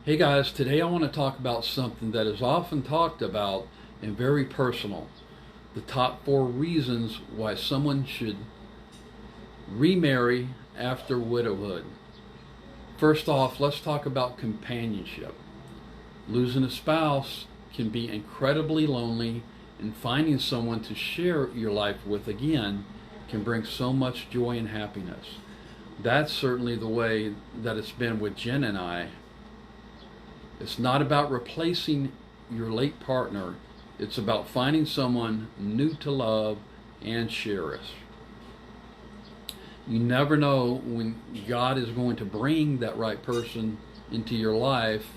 Hey guys, today I want to talk about something that is often talked about and very personal. The top 4 reasons why someone should remarry after widowhood. First off, let's talk about companionship. Losing a spouse can be incredibly lonely, and finding someone to share your life with again can bring so much joy and happiness. That's certainly the way that it's been with Jen and I. It's not about replacing your late partner. It's about finding someone new to love and cherish. You never know when God is going to bring that right person into your life.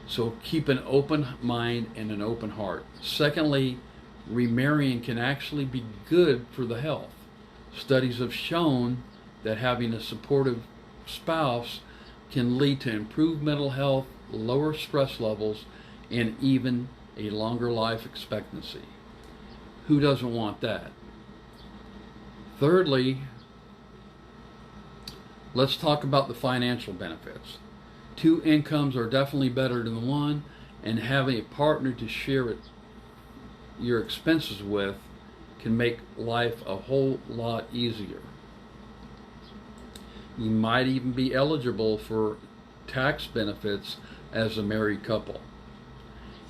So keep an open mind and an open heart. Secondly, remarrying can actually be good for the health. Studies have shown that having a supportive spouse can lead to improved mental health, lower stress levels, and even a longer life expectancy. Who doesn't want that? Thirdly, let's talk about the financial benefits. 2 incomes are definitely better than one, and having a partner to share your expenses with can make life a whole lot easier. You might even be eligible for tax benefits as a married couple.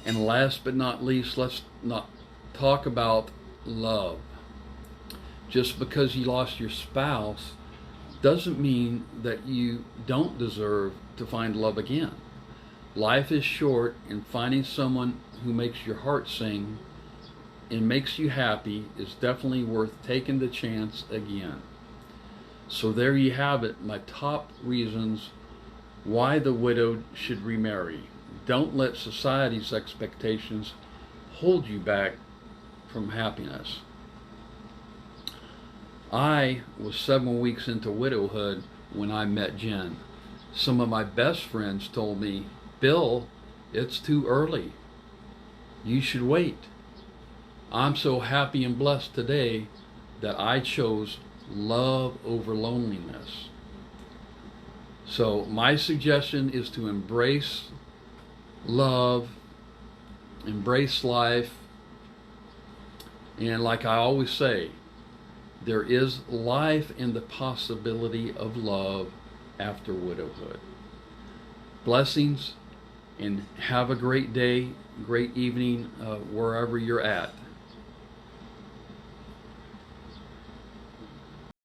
And last but not least, let's not talk about love. Just because you lost your spouse doesn't mean that you don't deserve to find love again. Life is short, and finding someone who makes your heart sing and makes you happy is definitely worth taking the chance again. So there you have it, my top reasons why the widowed should remarry. Don't let society's expectations hold you back from happiness. I was 7 weeks into widowhood when I met Jen. Some of my best friends told me, "Bill, it's too early. You should wait." I'm so happy and blessed today that I chose love over loneliness. So my suggestion is to embrace love, embrace life, and like I always say, there is life in the possibility of love after widowhood. Blessings, and have a great day, great evening, wherever you're at.